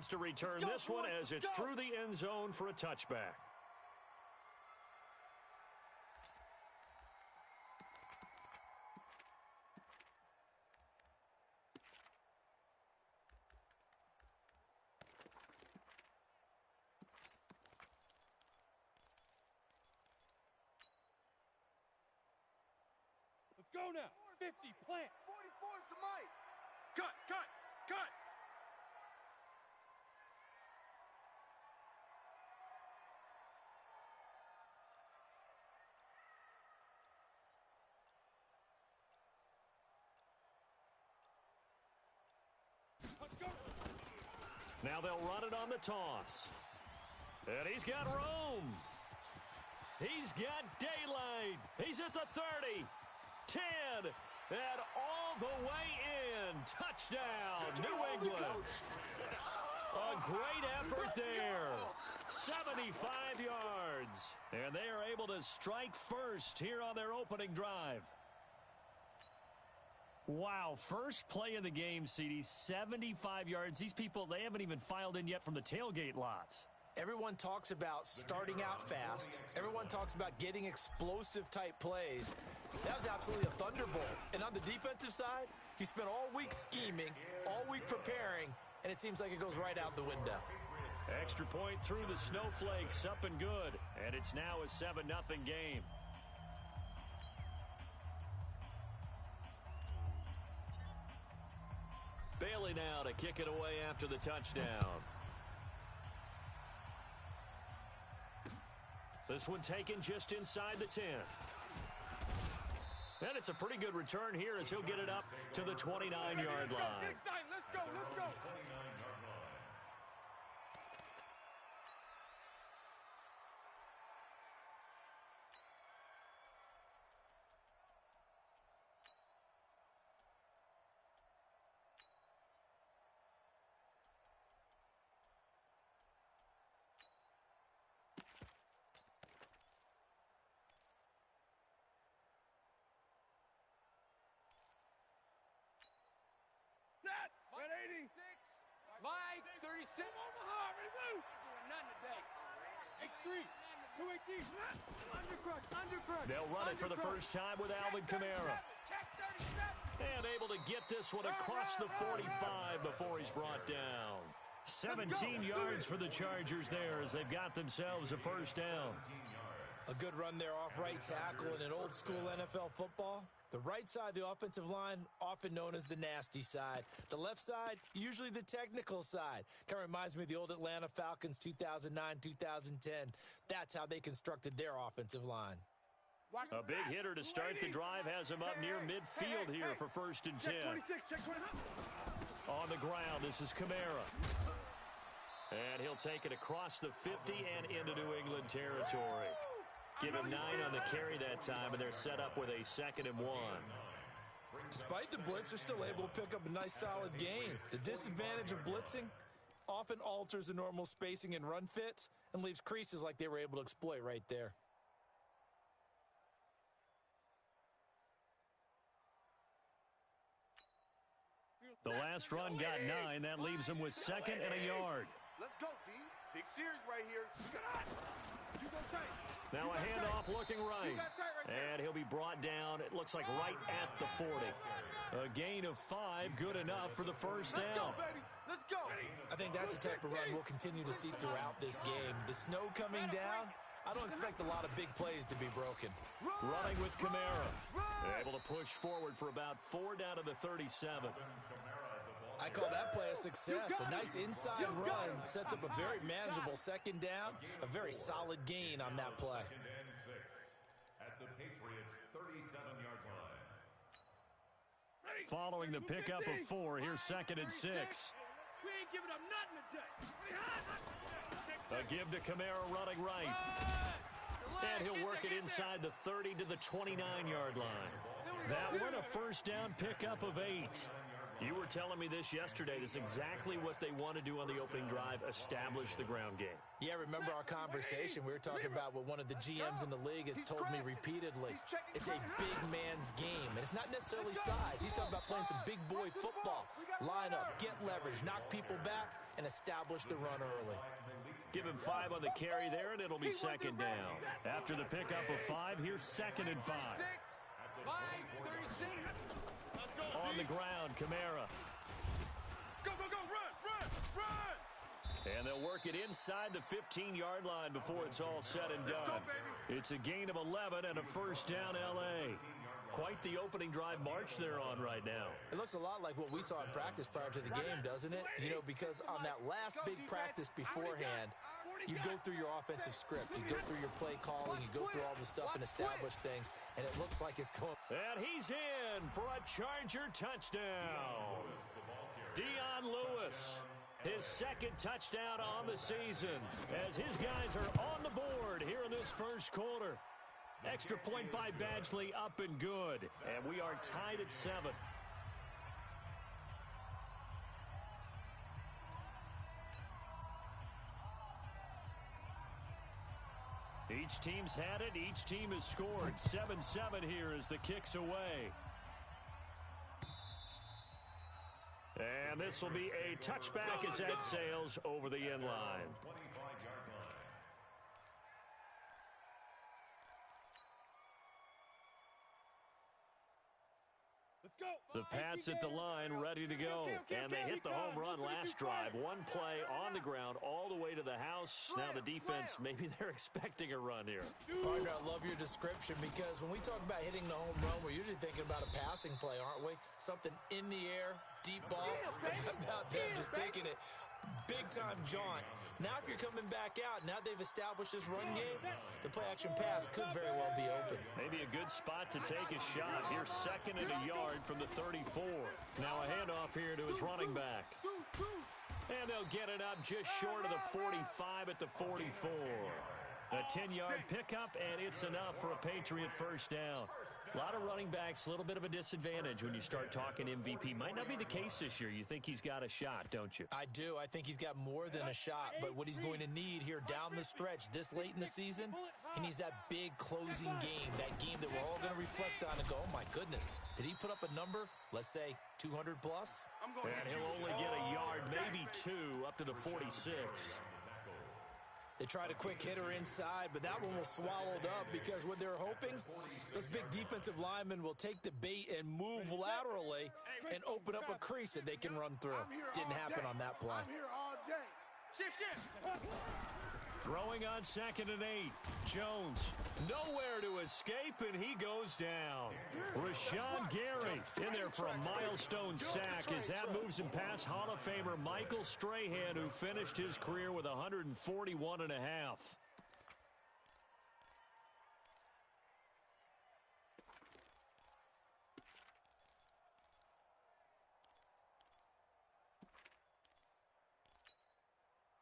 chance to return this one as it's through the end zone for a touchback. Let's go now. 50, plant. 44's the mic. Cut, cut, cut. Let's go. Now they'll run it on the toss. And he's got room. He's got daylight. He's at the 30. 10, and all the way in. Touchdown, New England. A great effort there. 75 yards. And they are able to strike first here on their opening drive. Wow, first play of the game, CD, 75 yards. These people, they haven't even filed in yet from the tailgate lots. Everyone talks about starting out fast. Everyone talks about getting explosive-type plays. That was absolutely a thunderbolt. And on the defensive side, he spent all week scheming, all week preparing, and it seems like it goes right out the window. Extra point through the snowflakes, up and good. And it's now a 7-0 game. Bailey now to kick it away after the touchdown. This one taken just inside the 10. And it's a pretty good return here as he'll get it up to the 29-yard line. Let's go, let's go. Set. 180. Mike, 36. Omaha, ready, move. Doing nothing today. X3. 218. Undercrush. They'll run it for the first time with Alvin Kamara. Check 37. And able to get this one across the 45 before he's brought down. 17 yards for the Chargers there as they've got themselves a first down. A good run there off right tackle in an old-school NFL football. The right side of the offensive line, often known as the nasty side. The left side, usually the technical side. Kind of reminds me of the old Atlanta Falcons 2009, 2010. That's how they constructed their offensive line. A big hitter to start the drive has him up near midfield here for 1st and 10. Check 26, check 26. On the ground, this is Kamara. And he'll take it across the 50 and into New England territory. Give him 9 on the carry that time, and they're set up with a 2nd and 1. Despite the blitz, they're still able to pick up a nice solid gain. The disadvantage of blitzing often alters the normal spacing and run fits and leaves creases like they were able to exploit right there. The last run got 9. That leaves him with 2nd and a yard. Let's go, D. Big series right here. You go tight. Now a handoff looking right. And he'll be brought down, it looks like right at the 40. A gain of 5, good enough for the first down. Let's go, baby. Let's go. I think that's the type of run we'll continue to see throughout this game. The snow coming down, I don't expect a lot of big plays to be broken. Running with Kamara. Able to push forward for about 4 down to the 37. I call that play a success. A nice inside run sets up a very manageable 2nd down. A very solid gain on that play. At the Patriots' 37-yard line. Following the pickup of 4, here's 2nd and 6. We ain't giving up nothing today. A give to Kamara running right. And he'll work it inside the 30 to the 29-yard line. That one a first down pickup of 8. You were telling me this yesterday. This is exactly what they want to do on the opening drive, establish the ground game. Yeah, remember our conversation? We were talking about what one of the GMs in the league has told me repeatedly. It's a big man's game, and it's not necessarily size. He's talking about playing some big boy football. Line up, get leverage, knock people back, and establish the run early. Give him 5 on the carry there, and it'll be second down. After the pickup of 5, here's 2nd and 5. 5-36. On the ground, Kamara. Go, go, go, run, run, run! And they'll work it inside the 15-yard line before it's all said and done. Let's go, baby. It's a gain of 11 and a first down, L.A. Quite the opening drive march they're on right now. It looks a lot like what we saw in practice prior to the game, doesn't it? You know, because on that last big practice beforehand, you go through your offensive script. You go through your play calling. You go through all the stuff and establish things, and it looks like it's going. And he's in for a Charger touchdown. Dion Lewis, his 2nd touchdown on the season, as his guys are on the board here in this first quarter. Extra point by Badgley, up and good. And we are tied at 7. Each team's had it. Each team has scored. 7-7 here as the kick's away. And this will be a touchback as that sails over the end line. The Pats at the line, ready to go. And they hit the home run last drive. One play on the ground all the way to the house. Now the defense, maybe they're expecting a run here. Partner, I love your description, because when we talk about hitting the home run, we're usually thinking about a passing play, aren't we? Something in the air, deep ball. About them just taking it. Big-time jaunt. Now if you're coming back out, now they've established this run game, the play-action pass could very well be open. Maybe a good spot to take a shot. Here's 2nd and a yard from the 34. Now a handoff here to his running back. And they'll get it up just short of the 45 at the 44. A 10-yard pickup, and it's enough for a Patriot first down. A lot of running backs, a little bit of a disadvantage when you start talking MVP. Might not be the case this year. You think he's got a shot, don't you? I do. I think he's got more than a shot. But what he's going to need here down the stretch this late in the season, he needs that big closing game, that game that we're all going to reflect on and go, oh, my goodness, did he put up a number, let's say, 200 plus? And he'll only get a yard, maybe 2, up to the 46. They tried a quick hitter inside, but that one was swallowed up because what they're hoping, those big defensive linemen will take the bait and move laterally and open up a crease that they can run through. Didn't happen on that play. I'm here all day. Shift. Throwing on 2nd and 8. Jones, nowhere to escape, and he goes down. Rashawn Gary in there for a milestone sack as that moves him past Hall of Famer Michael Strahan, who finished his career with 141 and a half.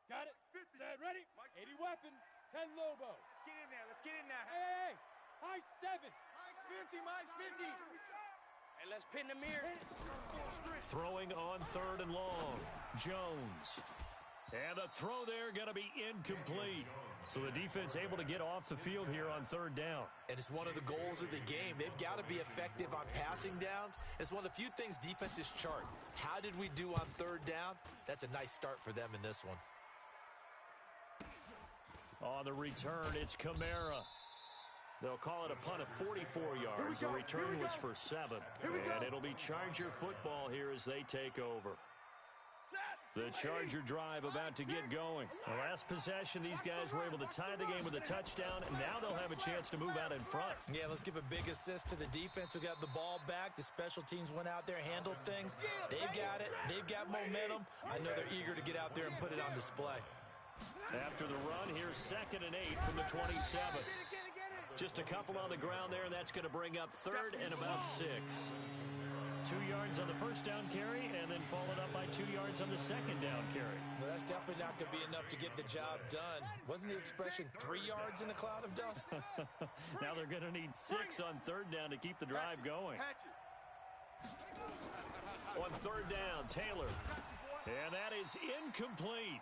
Got it. Set. Ready. 80 weapon. 10 Lobo. Let's get in there. Let's get in there. Hey. High 7. Mike's 50. Mike's 50. Hey, let's pin the mirror. Throwing on 3rd and long. Jones. And the throw there going to be incomplete. So the defense able to get off the field here on 3rd down. And it's one of the goals of the game. They've got to be effective on passing downs. It's one of the few things defenses chart. How did we do on 3rd down? That's a nice start for them in this one. On the return, it's Kamara. They'll call it a punt of 44 yards. The return was for 7. And it'll be Charger football here as they take over. The Charger drive about to get going. The last possession, these guys were able to tie the game with a touchdown, and now they'll have a chance to move out in front. Yeah, let's give a big assist to the defense who got the ball back. The special teams went out there, handled things. They've got it. They've got momentum. I know they're eager to get out there and put it on display. After the run, here's 2nd and 8 from the 27. Just a couple on the ground there, and that's going to bring up 3rd and about 6. 2 yards on the first down carry, and then followed up by 2 yards on the second down carry. Well, that's definitely not going to be enough to get the job done. Wasn't the expression 3 yards in a cloud of dust? Now they're going to need 6 on 3rd down to keep the drive going. On third down, Taylor. And that is incomplete.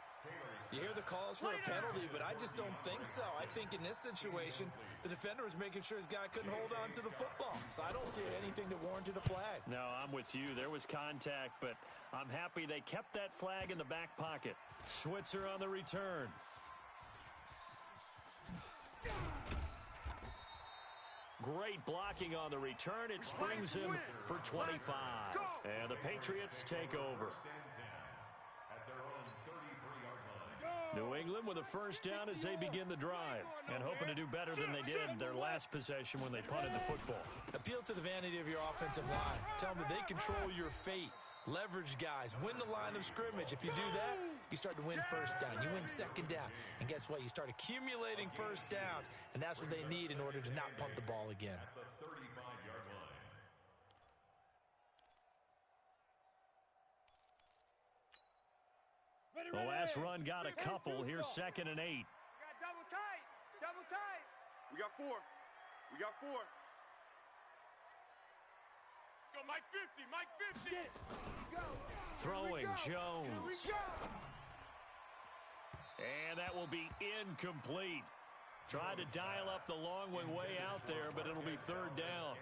You hear the calls for a penalty, but I just don't think so. I think in this situation, the defender was making sure his guy couldn't hold on to the football. So I don't see anything that warranted a flag. No, I'm with you. There was contact, but I'm happy they kept that flag in the back pocket. Switzer on the return. Great blocking on the return. It springs him for 25. And the Patriots take over. New England with a first down as they begin the drive and hoping to do better than they did their last possession when they punted the football. Appeal to the vanity of your offensive line. Tell them that they control your fate. Leverage guys. Win the line of scrimmage. If you do that, you start to win first down. You win second down. And guess what? You start accumulating first downs. And that's what they need in order to not punt the ball again. At the 35-yard line. The last run got a couple. Here's 2nd and 8. We got double tight. Double tight. We got 4. We got 4. Let's go, Mike 50. Mike 50. Go. Throwing Jones. Here we go. And that will be incomplete. Tried to dial up the long way out there, but it'll be third down.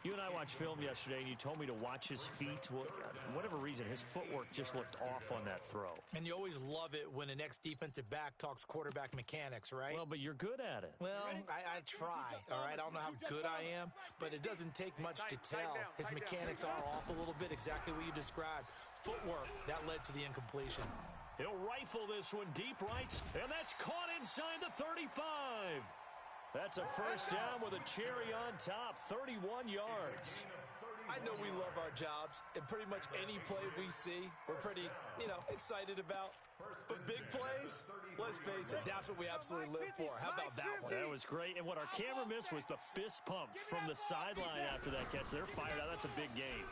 You and I watched film yesterday, and you told me to watch his feet. Well, for whatever reason, his footwork just looked off on that throw. And you always love it when an ex-defensive back talks quarterback mechanics, right? Well, but you're good at it. Well, I try, all right? I don't know how good I am, but it doesn't take much to tell. His mechanics are off a little bit, exactly what you described. Footwork, that led to the incompletion. He'll rifle this one deep right, and that's caught inside the 35. That's a first down with a cherry on top, 31 yards. I know we love our jobs, and pretty much any play we see, we're pretty, excited about. But big plays, let's face it, that's what we absolutely live for. How about that one? That was great, and what our camera missed was the fist pump from the sideline after that catch. They're fired out. That's a big gain.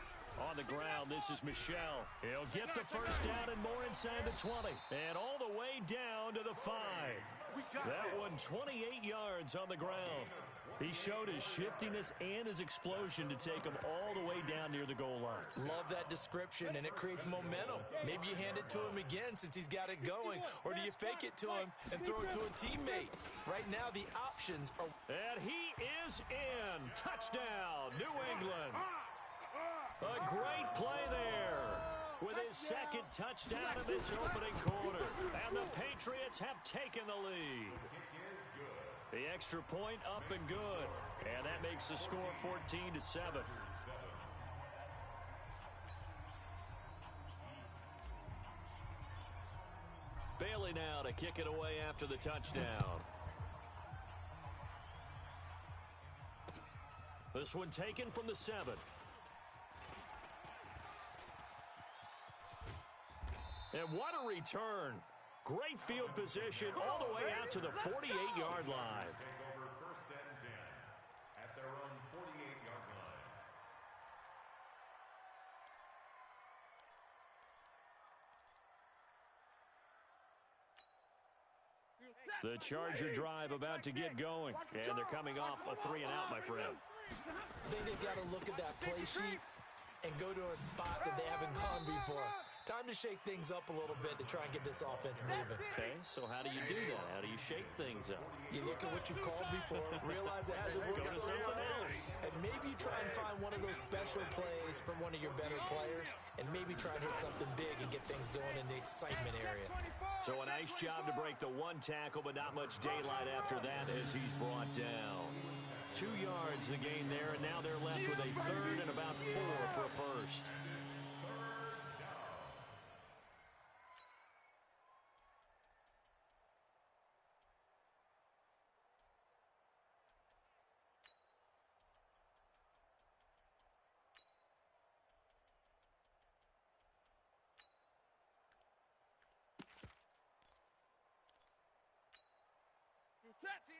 On the ground, this is Michel. He'll get the first down and more inside the 20. And all the way down to the 5. That one 28 yards on the ground. He showed his shiftiness and his explosion to take him all the way down near the goal line. Love that description, and it creates momentum. Maybe you hand it to him again since he's got it going, or do you fake it to him and throw it to a teammate? Right now, the options are... And he is in. Touchdown, New England. A great play there with his second touchdown in this opening quarter. And the Patriots have taken the lead. The extra point up and good. And that makes the score 14-7. Bailey now to kick it away after the touchdown. This one taken from the 7. And what a return. Great field position all the way out to the 48-yard line. Take over 1st and 10 at their own 48-yard line. The Charger drive about to get going. And they're coming off a 3-and-out, my friend. I think they've got to look at that play sheet and go to a spot that they haven't gone before. Time to shake things up a little bit to try and get this offense moving. Okay, so how do you do that? How do you shake things up? You look at what you've called before, realize it hasn't worked so well, and maybe you try and find one of those special plays from one of your better players, and maybe try and hit something big and get things going in the excitement area. So a nice job to break the one tackle, but not much daylight after that as he's brought down. 2 yards the gain there, and now they're left with a 3rd and about 4 for a first.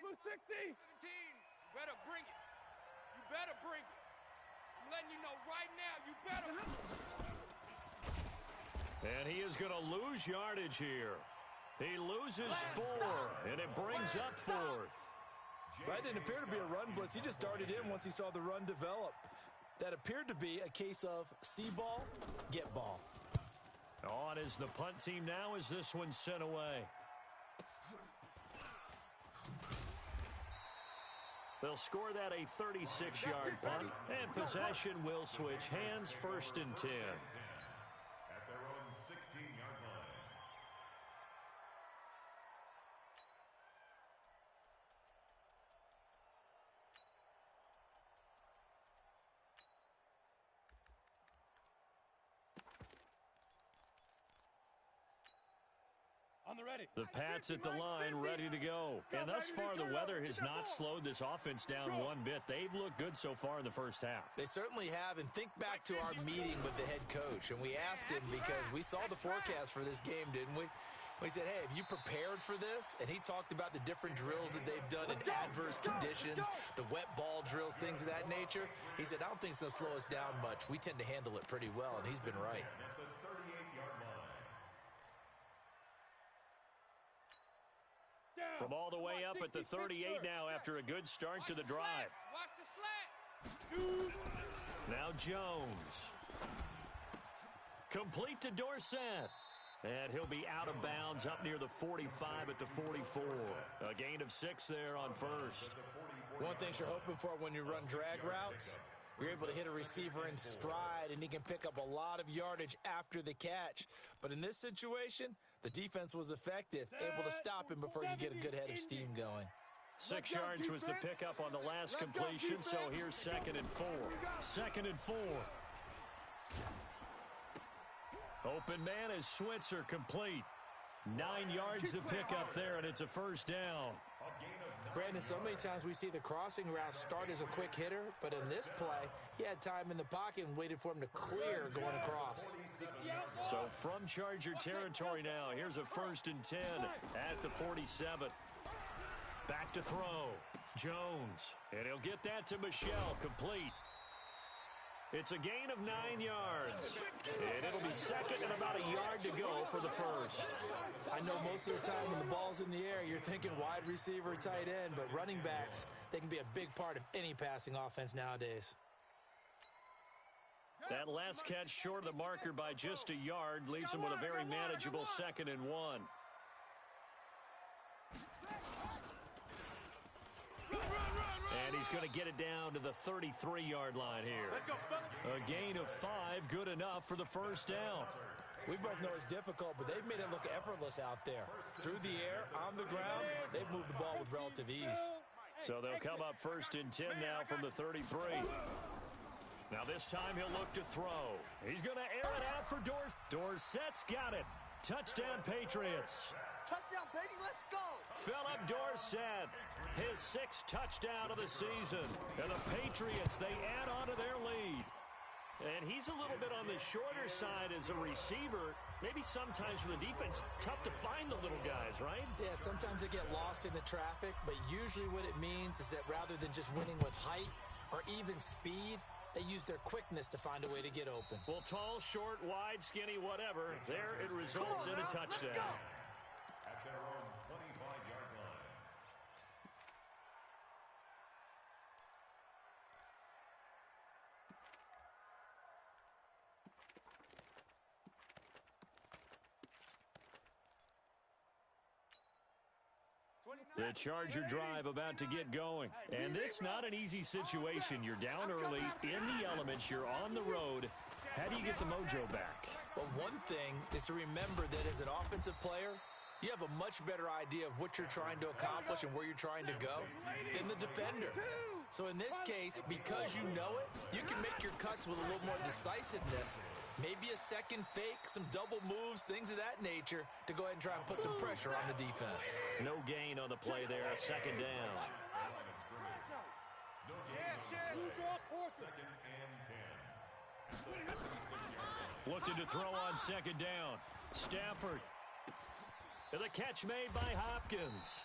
Blue 60. 17. You better bring it. You better bring it. I'm letting you know right now, you better. And he is going to lose yardage here. He loses 4, and it brings up 4th. That didn't appear to be a run blitz. He just darted in once he saw the run develop. That appeared to be a case of see ball, get ball. On is the punt team now as this one's sent away. They'll score that a 36-yard punt, and possession will switch hands, 1st and 10. At their own 16-yard line. On the ready. The Pats at the line, ready to go. And thus far, the weather has not slowed this offense down one bit. They've looked good so far in the first half. They certainly have, and think back to our meeting with the head coach, and we asked him because we saw the forecast for this game, didn't we? We said, hey, have you prepared for this? And he talked about the different drills that they've done in adverse conditions, the wet ball drills, things of that nature. He said, I don't think it's going to slow us down much. We tend to handle it pretty well, and he's been right. At the 38-yard line. From all the way up at the 38 now after a good start to the drive. Watch the slat. Now Jones. Complete to Dorsett. And he'll be out of bounds up near the 45 at the 44. A gain of 6 there on first. One thing you're hoping for when you run drag routes, you're able to hit a receiver in stride, and he can pick up a lot of yardage after the catch. But in this situation, the defense was effective, able to stop him before you get a good head of steam going. 6 yards was the pickup on the last completion, so here's 2nd and 4. 2nd and 4. Open man is Switzer, complete. 9 yards to pick up there, and it's a first down. Brandon, so many times we see the crossing route start as a quick hitter, but in this play, he had time in the pocket and waited for him to clear going across. So from Charger territory now, here's a 1st and 10 at the 47. Back to throw. Jones, and he'll get that to Michelle, complete. It's a gain of 9 yards, and it'll be 2nd and about a yard to go for the first. I know most of the time when the ball's in the air, you're thinking wide receiver, tight end, but running backs, they can be a big part of any passing offense nowadays. That last catch short of the marker by just a yard leaves him with a very manageable 2nd and 1. And he's going to get it down to the 33-yard line here. A gain of 5, good enough for the first down. We both know it's difficult, but they've made it look effortless out there. Through the air, on the ground, they've moved the ball with relative ease. So they'll come up 1st and 10 now from the 33. Now this time he'll look to throw. He's going to air it out for Dorsett. Dorsett's got it. Touchdown, Patriots. Touchdown, baby, let's go. Philip Dorsett, his 6th touchdown of the season. And the Patriots, they add on to their lead. And he's a little bit on the shorter side as a receiver. Maybe sometimes for the defense, tough to find the little guys, right? Yeah, sometimes they get lost in the traffic, but usually what it means is that rather than just winning with height or even speed, they use their quickness to find a way to get open. Well, tall, short, wide, skinny, whatever, there it results in a touchdown. At their own 25-yard line. The Charger drive about to get going. And this not an easy situation. You're down early, in the elements, you're on the road. How do you get the mojo back? Well, one thing is to remember that as an offensive player, you have a much better idea of what you're trying to accomplish and where you're trying to go than the defender. So in this case, because you know it, you can make your cuts with a little more decisiveness. Maybe a second fake, some double moves, things of that nature to go ahead and try and put some pressure on the defense. No gain on the play there, 2nd down. No gain. 2nd and 10. Looking to throw on 2nd down. Stafford. And the catch made by Hopkins.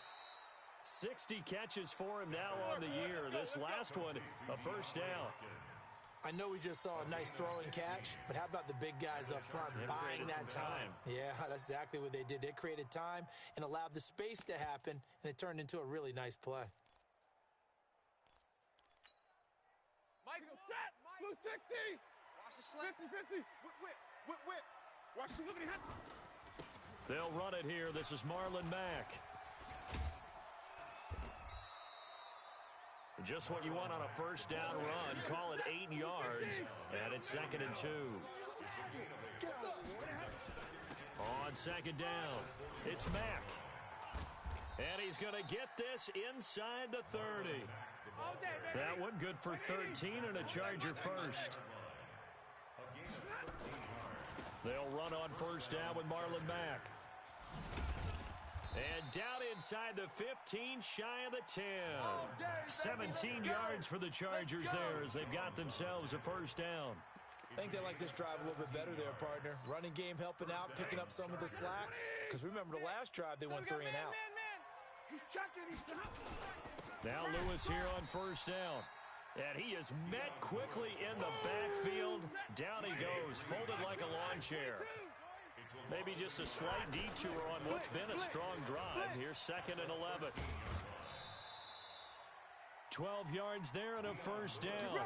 60 catches for him now on the year. This last one, a first down. I know we just saw a nice throwing catch, but how about the big guys up front buying that time? Yeah, that's exactly what they did. They created time and allowed the space to happen, and it turned into a really nice play. Michael, set! Blue 60. Watch the slant. 50. Whip. Watch the whippity hit. They'll run it here. This is Marlon Mack. Just what you want on a first down run. Call it 8 yards. And it's 2nd and 2. On 2nd down, it's Mack. And he's going to get this inside the 30. That one good for 13 and a Charger first. They'll run on first down with Marlon Mack. And down inside the 15, shy of the 10. 17 yards for the Chargers there as they've got themselves a first down. I think they like this drive a little bit better there, partner. Running game helping out, picking up some of the slack. Because remember the last drive, they went 3 and out. He's checking. Now Lewis here on first down. And he is met quickly in the backfield. Down he goes, folded like a lawn chair. Maybe just a slight detour on what's been a strong drive. Here's 2nd and 11. 12 yards there and a first down.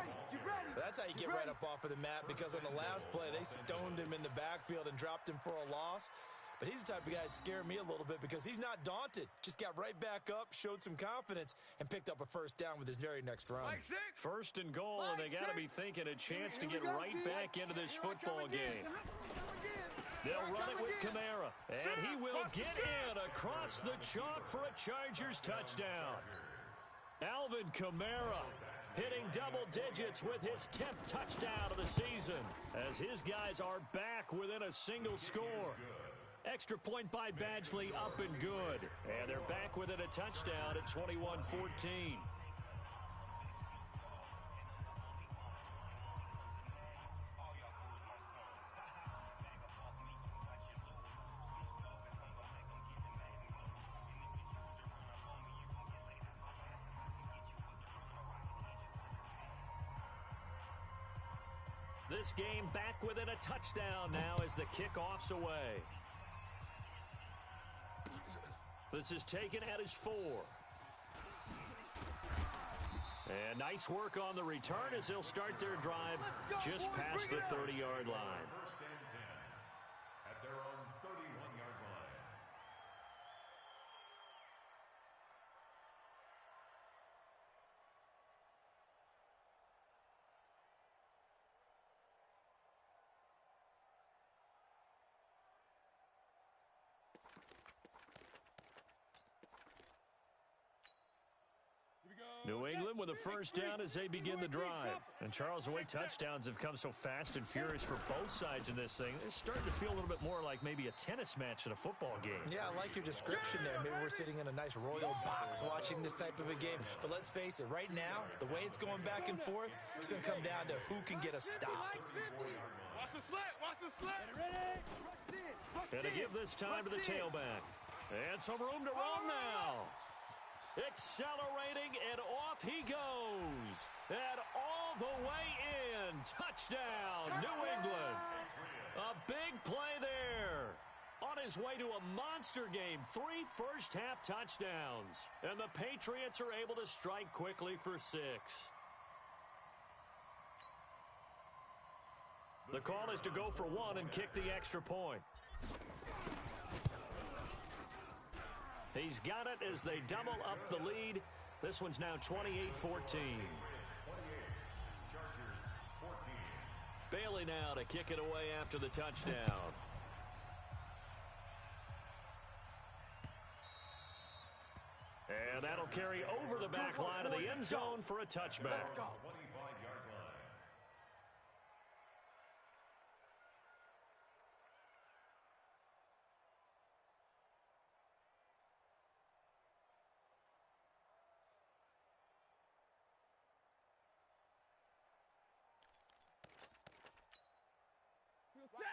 That's how you get right up off of the mat, because on the last play, they stoned him in the backfield and dropped him for a loss. But he's the type of guy that scared me a little bit because he's not daunted. Just got right back up, showed some confidence, and picked up a first down with his very next run. First and goal, and they got to be thinking a chance to get right back into this football game. They'll run it with Kamara, and he will get in across the chalk for a Chargers touchdown. Alvin Kamara hitting double digits with his 10th touchdown of the season as his guys are back within a single score. Extra point by Badgley up and good. And they're back within a touchdown at 21-14. This game back within a touchdown now as the kickoff's away. This is taken at his 4. And nice work on the return as they'll start their drive just past the 30-yard line. First and 10 at their own 31-yard line. New England with a first down as they begin the drive. And Charles, the way touchdowns have come so fast and furious for both sides in this thing, it's starting to feel a little bit more like maybe a tennis match in a football game. Yeah, I like your description there. Maybe we're sitting in a nice royal box watching this type of a game. But let's face it, right now, the way it's going back and forth, it's going to come down to who can get a stop. Watch the slant. Watch the slant. And to give this time to the tailback. And some room to run now. Accelerating, and off he goes. And all the way in. Touchdown, New England. A big play there. On his way to a monster game, 3 first-half touchdowns. And the Patriots are able to strike quickly for 6. The call is to go for 1 and kick the extra point. He's got it as they double up the lead. This one's now 28-14. Bailey now to kick it away after the touchdown. And that'll carry over the back line of the end zone for a touchback.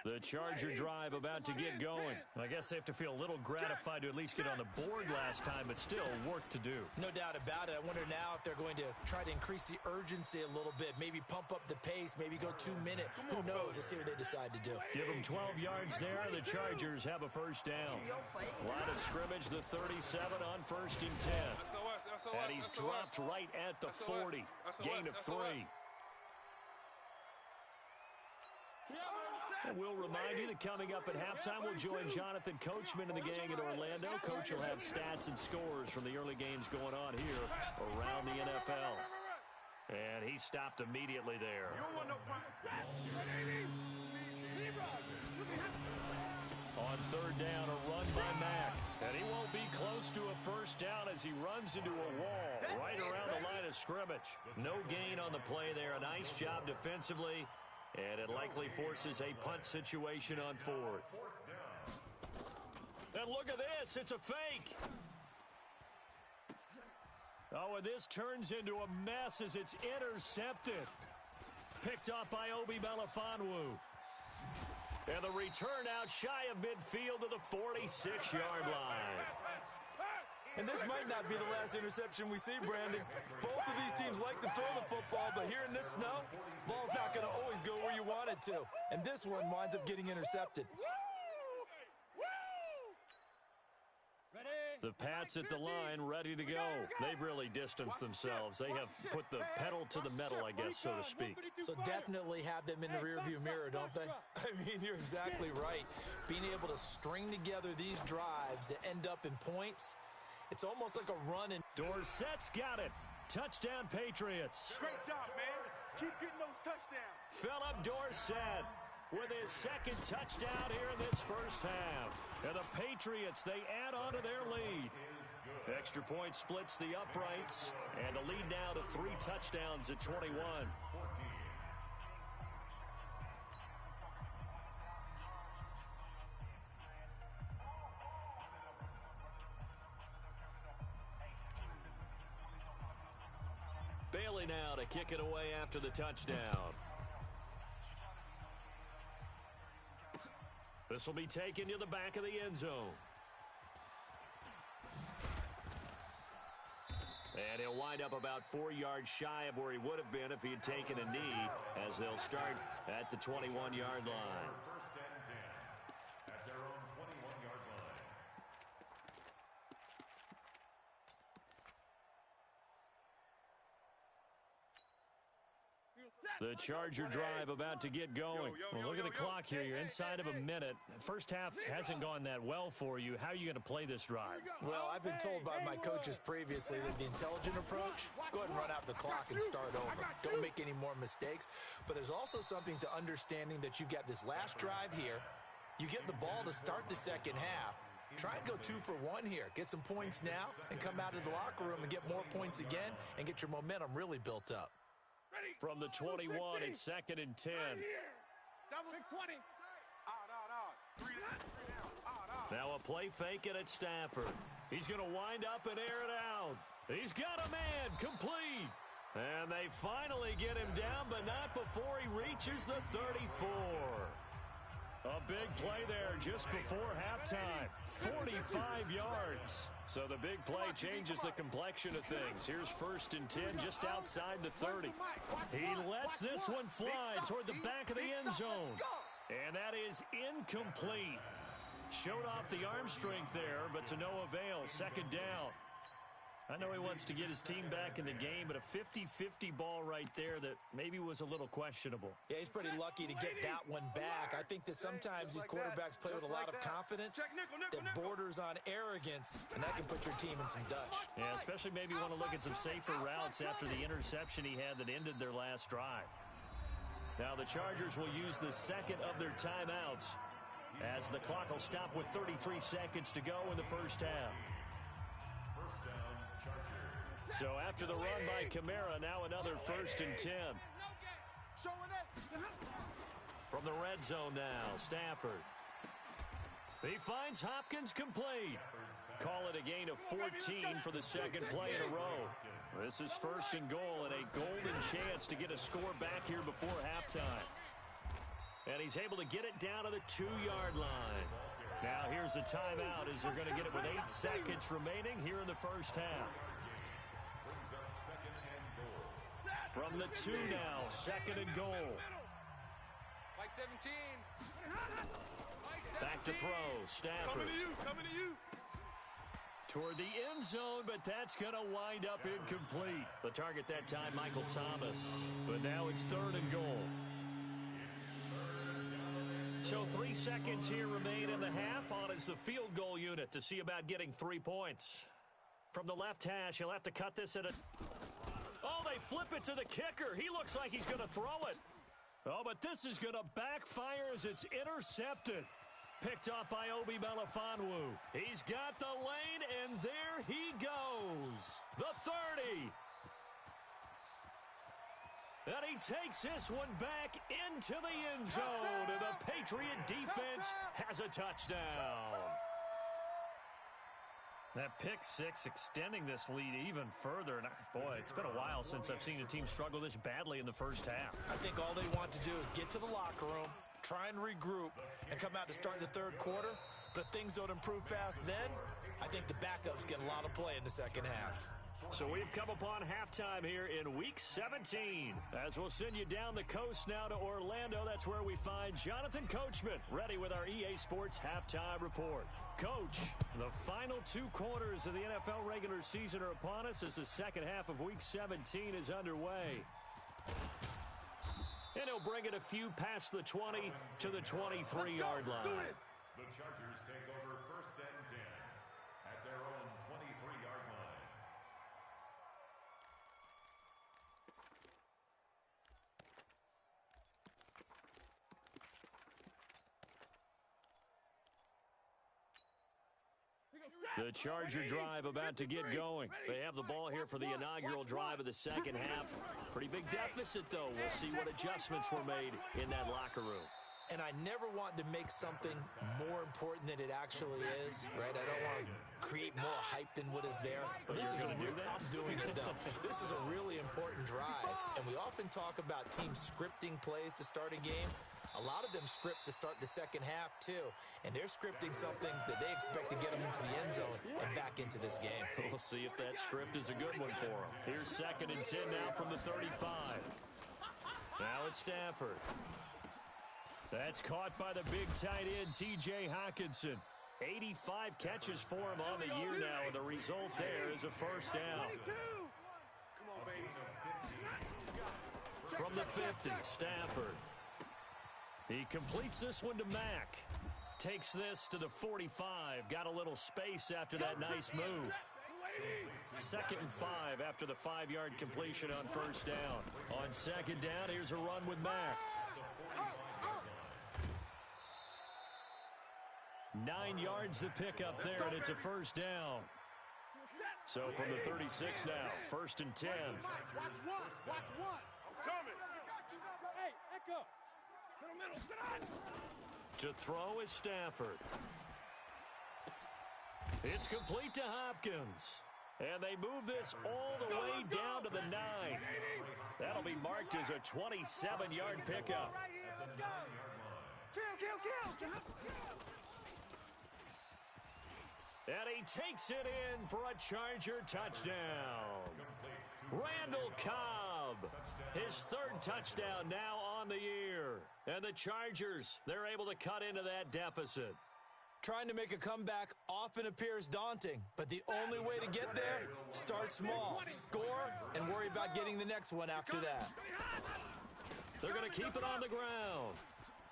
The Charger drive about to get going. I guess they have to feel a little gratified to at least get on the board last time, but still work to do. No doubt about it. I wonder now if they're going to try to increase the urgency a little bit, maybe pump up the pace, maybe go 2-minute. Who knows? Let's see what they decide to do. Give them 12 yards there. The Chargers have a first down. Line of scrimmage, the 37 on first and 10. And he's dropped right at the 40. Gain of 3. And we'll remind you that coming up at halftime, we'll join Jonathan Coachman and the gang in Orlando. Coach will have stats and scores from the early games going on here around the NFL. And he stopped immediately there. On third down, a run by Mack. And he won't be close to a first down as he runs into a wall right around the line of scrimmage. No gain on the play there. A nice job defensively. And it likely forces a punt situation on fourth. And look at this. It's a fake. Oh, and this turns into a mess as it's intercepted. Picked off by Obi Melifonwu. And the return out shy of midfield to the 46-yard line. And this might not be the last interception we see, Brandon. Both of these teams like to throw the football, but here in this snow, ball's not going to always go where you want it to. And this one winds up getting intercepted. The Pats at the line, ready to go. They've really distanced themselves. They have put the pedal to the metal, I guess, so to speak. So definitely have them in the rearview mirror, don't they? I mean, you're exactly right. Being able to string together these drives that end up in points, it's almost like a run. And Dorsett's got it. Touchdown, Patriots. Great job, man. Keep getting those touchdowns. Philip Dorsett with his second touchdown here in this first half. And the Patriots, they add on to their lead. Extra point splits the uprights, and the lead now to 3 touchdowns at 21. Bailey now to kick it away after the touchdown. This will be taken to the back of the end zone. And he'll wind up about 4 yards shy of where he would have been if he had taken a knee, as they'll start at the 21-yard line. First and 10 at their own 21-yard line. The Charger drive about to get going. Well, look at the clock here. You're inside of a minute. First half hasn't gone that well for you. How are you going to play this drive? Well, I've been told by my coaches previously that the intelligent approach, go ahead and run out the clock and start over. Don't make any more mistakes. But there's also something to understanding that you've got this last drive here. You get the ball to start the second half. Try and go 2 for 1 here. Get some points now and come out of the locker room and get more points again and get your momentum really built up. From the 21, it's 2nd and 10. Big 20. Now a play fake it at Stafford. He's going to wind up and air it out. He's got a man, complete. And they finally get him down, but not before he reaches the 34. A big play there just before halftime. 45 yards. So the big play changes the complexion of things. Here's 1st and 10 just outside the 30. He lets this one fly toward the back of the end zone. And that is incomplete. Showed off the arm strength there, but to no avail. 2nd down. I know he wants to get his team back in the game, but a 50-50 ball right there that maybe was a little questionable. Yeah, he's pretty lucky to get that one back. I think that sometimes these quarterbacks play with a lot of confidence that borders on arrogance, and that can put your team in some Dutch. Yeah, especially maybe want to look at some safer routes after the interception he had that ended their last drive. Now the Chargers will use the second of their timeouts as the clock will stop with 33 seconds to go in the first half. So after the run by Kamara, now another 1st and 10. From the red zone now, Stafford. He finds Hopkins complete. Call it a gain of 14 for the second play in a row. This is 1st and goal and a golden chance to get a score back here before halftime. And he's able to get it down to the 2-yard line. Now here's a timeout as they're going to get it with 8 seconds remaining here in the first half. From the 2 now, 2nd and goal. Mike 17. Back to throw, Stafford. Coming to you. Toward the end zone, but that's going to wind up incomplete. The target that time, Michael Thomas. But now it's 3rd and goal. So 3 seconds here remain in the half. On is the field goal unit to see about getting 3 points. From the left hash, he'll have to cut this at a... Oh, they flip it to the kicker. He looks like he's going to throw it. Oh, but this is going to backfire as it's intercepted. Picked off by Obi Melifonwu. He's got the lane, and there he goes. The 30. And he takes this one back into the end zone, and the Patriot defense has a touchdown. That pick six extending this lead even further. And boy, it's been a while since I've seen a team struggle this badly in the first half. I think all they want to do is get to the locker room, try and regroup, and come out to start the third quarter. But if things don't improve fast then, I think the backups get a lot of play in the second half. So we've come upon halftime here in Week 17. As we'll send you down the coast now to Orlando, that's where we find Jonathan Coachman, ready with our EA Sports Halftime Report. Coach, the final 2 quarters of the NFL regular season are upon us as the second half of Week 17 is underway. And he'll bring it a few past the 20 to the 23-yard line. The Chargers take over 1st and 10 at their own 23-yard line. The Charger drive about to get going. They have the ball here for the inaugural drive of the second half. Pretty big deficit, though. We'll see what adjustments were made in that locker room. And I never want to make something more important than it actually is, right? I don't want to create more hype than what is there. But this is I'm doing it, though. This is a really important drive. And we often talk about teams scripting plays to start a game. A lot of them script to start the second half, too. And they're scripting something that they expect to get them into the end zone and back into this game. We'll see if that script is a good one for them. Here's 2nd and 10 now from the 35. Now it's Stafford. That's caught by the big tight end, T.J. Hockenson. 85 catches for him on the year now, and the result there is a first down. Come on, baby. From the 50, Stafford. He completes this one to Mack. Takes this to the 45. Got a little space after that nice move. 2nd and 5 after the 5-yard completion on first down. On 2nd down, here's a run with Mack. 9 yards to pick up there, and it's a first down. So from the 36 now, 1st and 10. Watch one. I'm coming. Hey, Echo. Middle. To throw is Stafford. It's complete to Hopkins. And they move this all the way down to the 9. That'll be marked as a 27-yard pickup. Kill. And he takes it in for a Charger touchdown. Randall Cobb, his 3rd touchdown now on the year. And the Chargers, they're able to cut into that deficit. Trying to make a comeback often appears daunting, but the only way to get there, start small, score, and worry about getting the next one after that. They're going to keep it on the ground.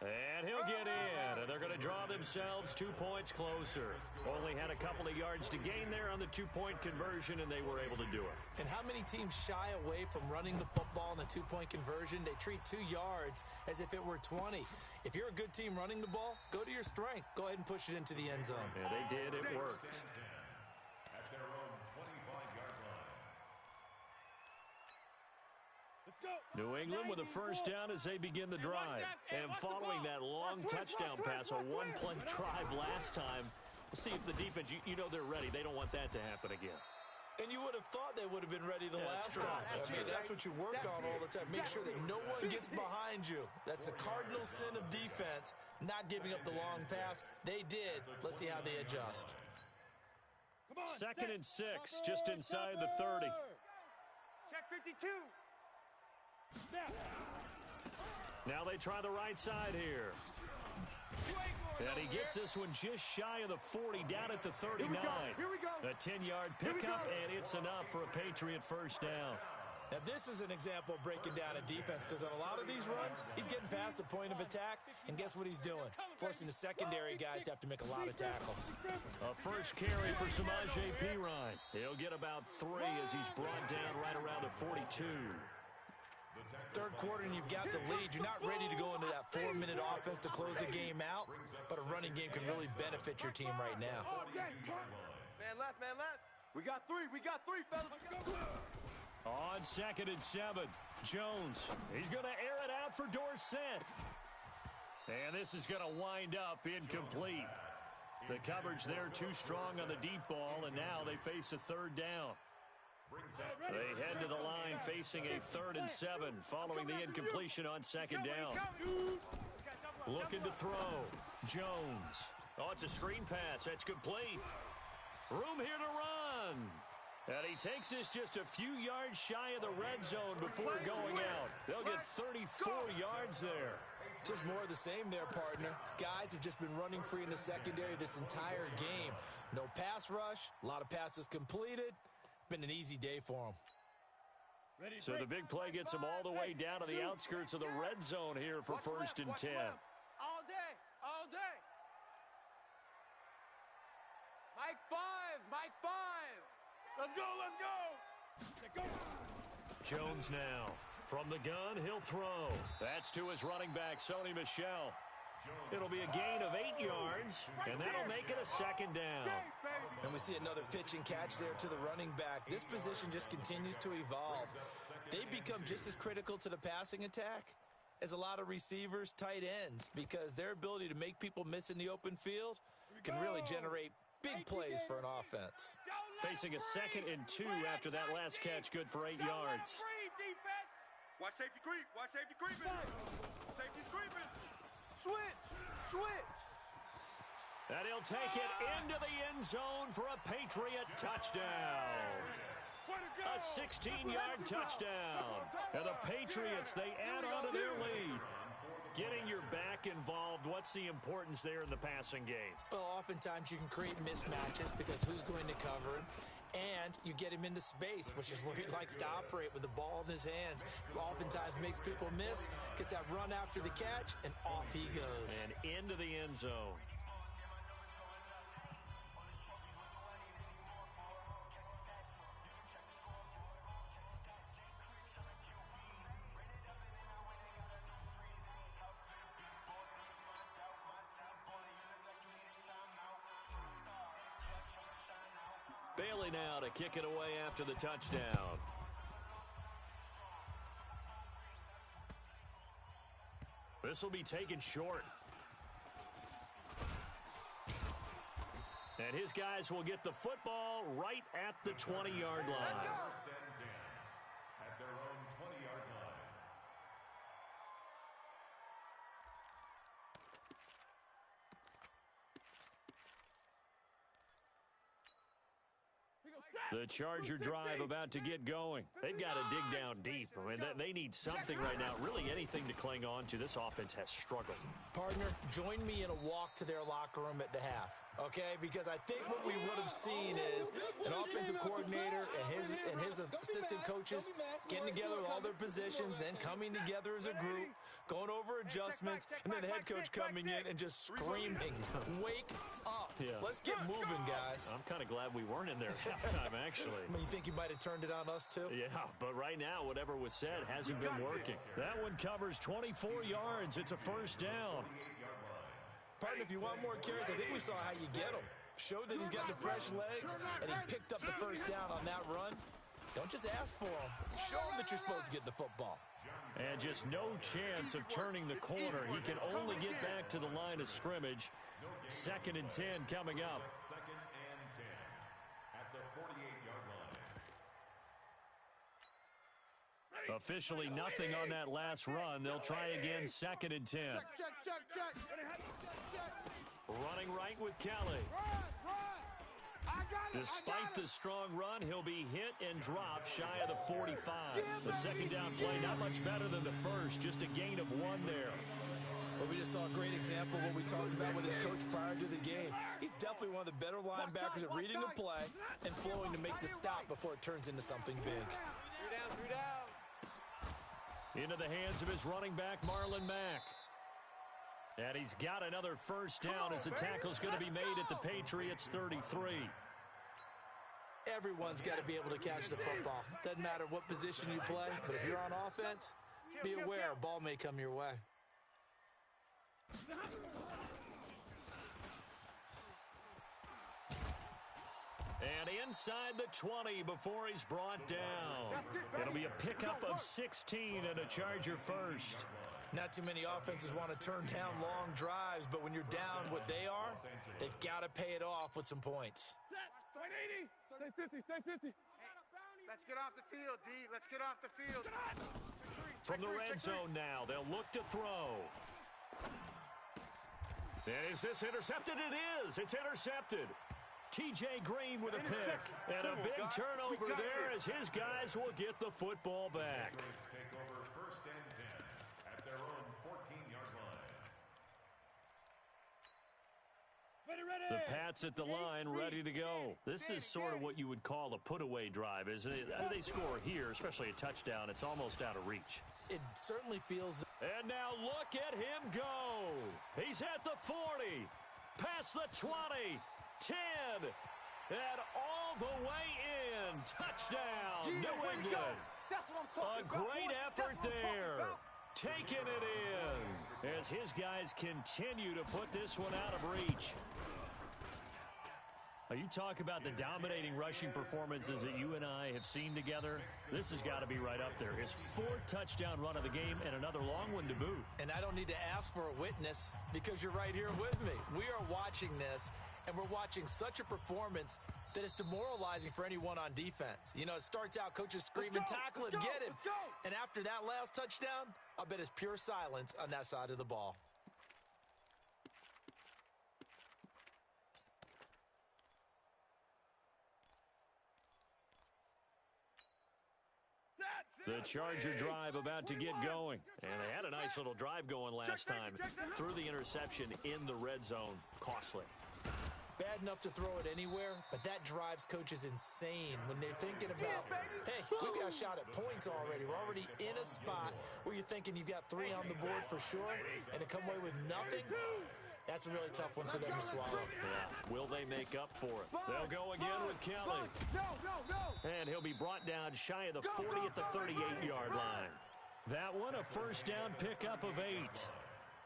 And he'll get in, and they're going to draw themselves 2 points closer. Only had a couple of yards to gain there on the 2-point conversion, and they were able to do it. And how many teams shy away from running the football in a 2-point conversion? They treat 2 yards as if it were 20. If you're a good team running the ball, go to your strength. Go ahead and push it into the end zone. Yeah, they did. It worked. At their own 25-yard line. New England with a first down as they begin the drive. And following that long touchdown pass, a 1-play drive last time, we'll see if the defense, you know they're ready. They don't want that to happen again. And you would have thought they would have been ready the last time. That's what you work on all the time. Make sure that no one gets behind you. That's the cardinal sin of defense, not giving up the long pass. They did. Let's see how they adjust. 2nd and 6, just inside the 30. Check 52. Now they try the right side here. And he gets this one just shy of the 40, down at the 39. Here we go. A 10-yard pickup, and it's enough for a Patriot first down. Now, this is an example of breaking down a defense because on a lot of these runs, he's getting past the point of attack, and guess what he's doing? Forcing the secondary guys to have to make a lot of tackles. A first carry for Samaje Perine. He'll get about 3 as he's brought down right around the 42. Third quarter, and you've got the lead. You're not ready to go into that 4-minute offense to close the game out, but a running game can really benefit your team right now. Man left, man left. We got 3, fellas. On 2nd and 7, Jones. He's going to air it out for Dorsett. And this is going to wind up incomplete. The coverage there too strong on the deep ball, and now they face a 3rd down. They head to the line facing a 3rd and 7 following the incompletion on 2nd down. Looking to throw. Jones. Oh, it's a screen pass. That's complete. Room here to run. And he takes this just a few yards shy of the red zone before going out. They'll get 34 yards there. Just more of the same there, partner. Guys have just been running free in the secondary this entire game. No pass rush, a lot of passes completed. Been an easy day for them. So the big play gets them all the way down to the outskirts of the red zone here for 1st and 10. All day, all day. Mike 5, Mike 5. Let's go, let's go. Jones now. From the gun, he'll throw. That's to his running back, Sony Michel. It'll be a gain of 8 yards, and that'll make it a 2nd down. And we see another pitch and catch there to the running back. This position just continues to evolve. They become just as critical to the passing attack as a lot of receivers, tight ends, because their ability to make people miss in the open field can really generate big plays for an offense. Facing a 2nd and 2 after that last catch, good for 8 yards. Watch safety creep. Watch safety creeping. Safety's creeping. Switch. And he'll take it into the end zone for a Patriot touchdown. A 16-yard touchdown. And the Patriots, they add on to their lead. Getting your back involved, what's the importance there in the passing game? Well, oftentimes you can create mismatches because who's going to cover him? And you get him into space, which is where he likes to operate with the ball in his hands. Oftentimes makes people miss, gets that run after the catch, and off he goes. And into the end zone. Bailey now to kick it away after the touchdown. This will be taken short. And his guys will get the football right at the 20-yard line. First and 10 at their own 20-yard line. The Charger drive about to get going. They've got to dig down deep. I mean, they need something right now, really anything to cling on to. This offense has struggled. Partner, join me in a walk to their locker room at the half, okay? Because I think what we would have seen is an offensive coordinator and his assistant coaches getting together with all their positions, then coming together as a group, going over adjustments, and then the head coach coming in and just screaming, "Wake up. Yeah. Let's get moving, guys." I'm kind of glad we weren't in there at halftime, actually. I mean, you think you might have turned it on us, too? Yeah, but right now, whatever was said hasn't been working. That one covers 24 yards. It's a first down. Partner, if you want more carries, I think we saw how you get them. Showed that he's got the fresh legs, and he picked up the first down on that run. Don't just ask for them. Show them that you're supposed to get the football. And just no chance of turning the corner. He can only get back to the line of scrimmage. 2nd and 10 coming up. 2nd and 10 at the 48-yard line. Officially nothing on that last run. They'll try again, 2nd and 10. Check. Running right with Kelly. Run. I got it. Despite the strong run, he'll be hit and dropped shy of the 45. The second down play, not much better than the first, just a gain of 1 there. Well, we just saw a great example of what we talked about with his coach prior to the game. He's definitely one of the better linebackers at reading the play and flowing to make the stop before it turns into something big. down, 3 down. Into the hands of his running back, Marlon Mack. And he's got another first down as the tackle's going to be made at the Patriots' 33. Everyone's got to be able to catch the football. Doesn't matter what position you play, but if you're on offense, be aware a ball may come your way. And inside the 20 before he's brought down. It'll be a pickup of 16 and a Charger first. Not too many offenses want to turn down long drives, but when you're down what they are, they've got to pay it off with some points. Set. 180. Stay 50. Let's get off the field, D. Let's get off the field. From the red zone now, they'll look to throw. And is this intercepted? It is. It's intercepted. T.J. Green with a pick. And a big turnover there as his guys will get the football back. Take over first and 10 at their own 14-yard line. The Pats at the line, ready to go. This is sort of what you would call a put-away drive, isn't it? They score here, especially a touchdown. It's almost out of reach. It certainly feels... And now look at him go. He's at the 40, past the 20, 10, and all the way in. Touchdown, New England. A great effort there. Taking it in as his guys continue to put this one out of reach. You talk about the dominating rushing performances that you and I have seen together. This has got to be right up there. His 4th touchdown run of the game and another long one to boot. And I don't need to ask for a witness because you're right here with me. We are watching this, and we're watching such a performance that is demoralizing for anyone on defense. You know, it starts out coaches screaming, tackle him, get him. And after that last touchdown, I bet it's pure silence on that side of the ball. The Charger drive about to get going. And they had a nice little drive going last time. Threw the interception in the red zone. Costly. Bad enough to throw it anywhere, but that drives coaches insane when they're thinking about, hey, we've got a shot at points already. We're already in a spot where you're thinking you've got 3 on the board for sure, and to come away with nothing, that's a really tough one for them to swallow. Yeah. Will they make up for it? They'll go again with Kelly. And he'll be brought down shy of the 40 at the 38-yard line. That one, a first down pickup of 8.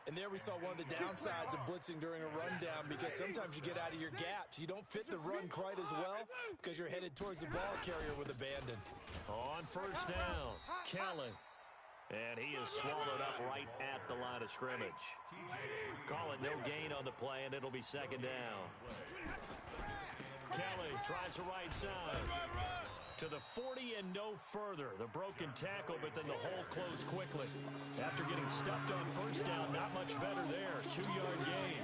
And there we saw one of the downsides of blitzing during a rundown because sometimes you get out of your gaps. You don't fit the run quite as well because you're headed towards the ball carrier with abandon. On first down, Kelly. And he is swallowed up right at the line of scrimmage. Call it no gain on the play, and it'll be second down. Kelly tries the right side. To the 40 and no further. The broken tackle, but then the hole closed quickly. After getting stuffed on first down, not much better there. 2-yard gain.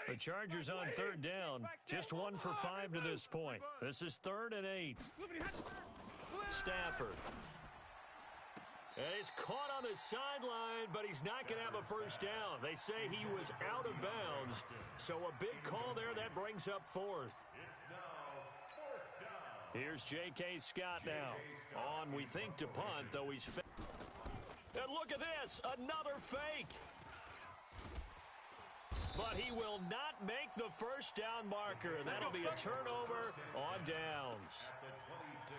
The Chargers on third down. Just 1 for 5 to this point. This is 3rd and 8. Stafford. And he's caught on the sideline, but he's not going to have a first down. They say he was out of bounds. So a big call there that brings up 4th. Here's J.K. Scott now. On, we think, to punt, though he's... And look at this, another fake. But he will not make the first down marker, and that'll be a turnover on downs.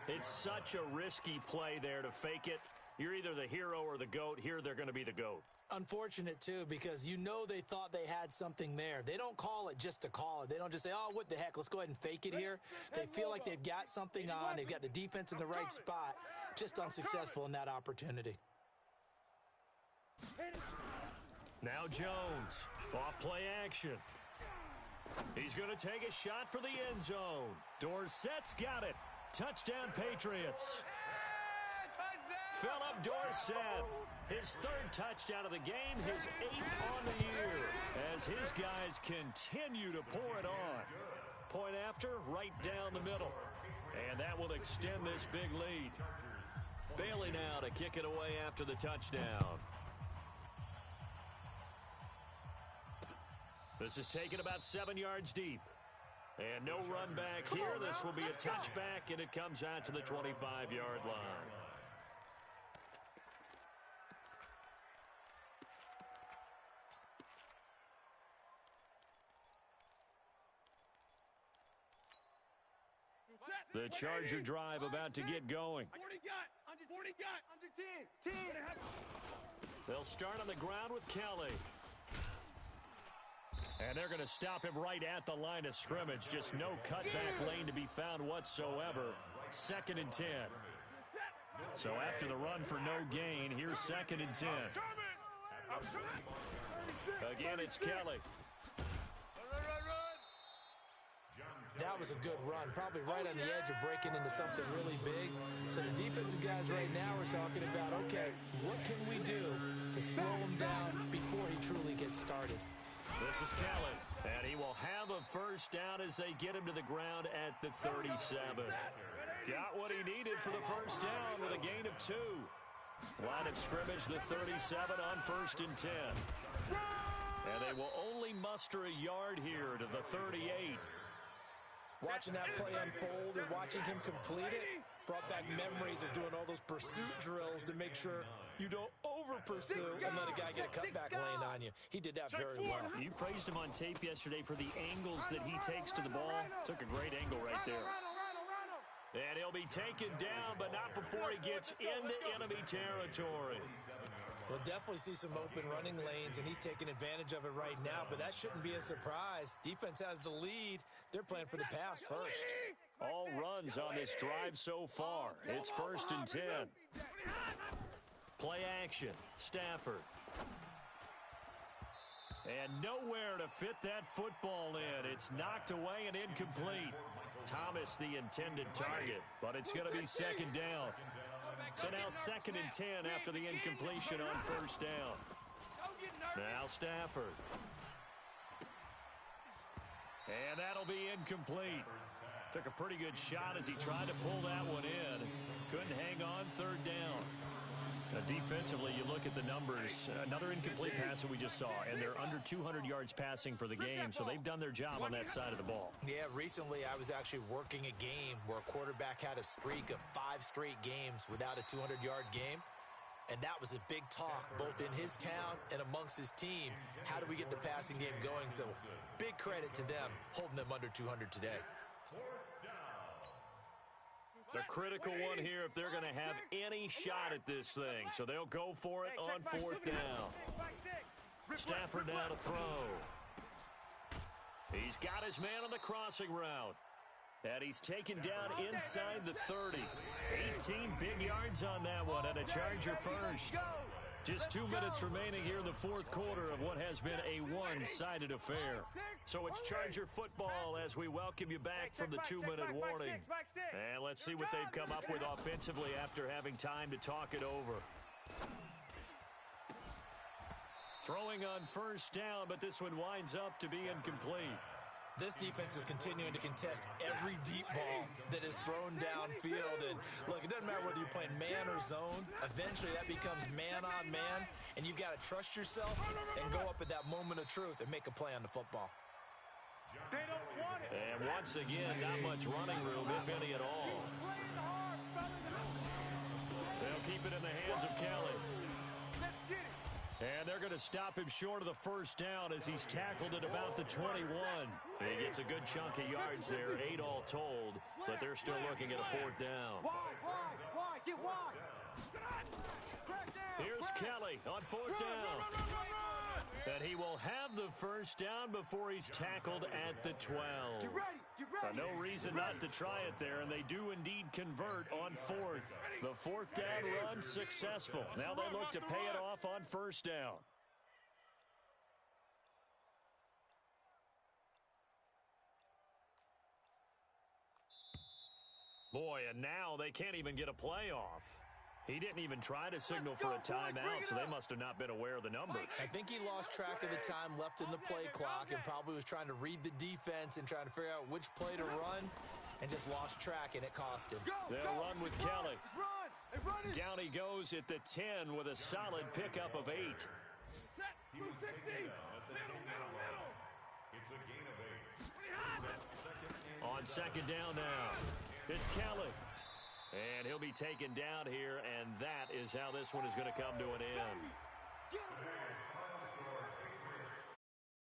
It's such a risky play there to fake it. You're either the hero or the GOAT. Here, they're going to be the GOAT. Unfortunate, too, because you know they thought they had something there. They don't call it just to call it. They don't just say, oh, what the heck, let's go ahead and fake it here. They feel like they've got something on. They've got the defense in the right spot. Just unsuccessful in that opportunity. Now Jones, off play action. He's going to take a shot for the end zone. Dorsett's got it. Touchdown, Patriots. Philip Dorsett, his 3rd touchdown of the game, his 8th on the year, as his guys continue to pour it on. Point after, right down the middle. And that will extend this big lead. Bailey now to kick it away after the touchdown. This is taken about 7 yards deep. And no run back here. This will be a touchback, and it comes out to the 25-yard line. The Charger drive about to get going. 40 got, under 10. They'll start on the ground with Kelly. And they're going to stop him right at the line of scrimmage. Just no cutback lane to be found whatsoever. 2nd and 10. So after the run for no gain, here's 2nd and 10. Again, it's Kelly. That was a good run, probably right on the edge of breaking into something really big. So the defensive guys right now are talking about, okay, what can we do to slow him down before he truly gets started? This is Kelly, and he will have a first down as they get him to the ground at the 37. Got what he needed for the first down with a gain of 2. Line of scrimmage, the 37 on 1st and 10. And they will only muster a yard here to the 38. Watching that play unfold and watching him complete it brought back memories of doing all those pursuit drills to make sure you don't over-pursue and let a guy get a cutback lane on you. He did that very well. You praised him on tape yesterday for the angles that he takes to the ball. Took a great angle right there. And he'll be taken down, but not before he gets into enemy territory. We'll definitely see some open running lanes, and he's taking advantage of it right now, but that shouldn't be a surprise. Defense has the lead. They're playing for the pass first. All runs on this drive so far. It's 1st and 10. Play action. Stafford. And nowhere to fit that football in. It's knocked away and incomplete. Thomas the intended target, but it's going to be 2nd down. So now 2nd and 10 after the incompletion on 1st down. Now Stafford. And that'll be incomplete. Took a pretty good shot as he tried to pull that one in. Couldn't hang on 3rd down. Now defensively, you look at the numbers. Another incomplete pass that we just saw, and they're under 200 yards passing for the game, so they've done their job on that side of the ball. Yeah, recently I was actually working a game where a quarterback had a streak of 5 straight games without a 200-yard game, and that was a big talk both in his town and amongst his team. How do we get the passing game going? So big credit to them holding them under 200 today. The critical one here if they're going to have any shot at this thing. So they'll go for it on 4th down. Stafford now to throw. He's got his man on the crossing route. And he's taken down inside the 30. 18 big yards on that one, and a Charger first. Just 2 minutes remaining here in the 4th quarter of what has been a one-sided affair. So it's Charger football as we welcome you back from the 2-minute warning. And let's see what they've come up with offensively after having time to talk it over. Throwing on 1st down, but this one winds up to be incomplete. This defense is continuing to contest every deep ball that is thrown downfield. And look, it doesn't matter whether you're playing man or zone. Eventually, that becomes man-on-man, and you've got to trust yourself and go up at that moment of truth and make a play on the football. They don't want it. And once again, not much running room, if any at all. They'll keep it in the hands of Kelly. Let's get it. And they're going to stop him short of the 1st down as he's tackled at about the 21. He gets a good chunk of yards there, 8 all told, but they're still looking at a 4th down. Wide, get wide. Here's Kelly on 4th down. And he will have the 1st down before he's tackled at the 12. Get ready. No reason not to try it there, and they do indeed convert on 4th. The 4th down run successful. Now they look to pay it off on 1st down. Boy, and now they can't even get a playoff. He didn't even try to signal for a timeout, so they must have not been aware of the numbers. I think he lost track of the time left in the play clock and probably was trying to read the defense and trying to figure out which play to run and just lost track, and it cost him. They'll run with Kelly. Down he goes at the 10 with a solid pickup of 8. Set. 260. Middle. On second down now, it's Kelly. And he'll be taken down here, and that is how this one is going to come to an end.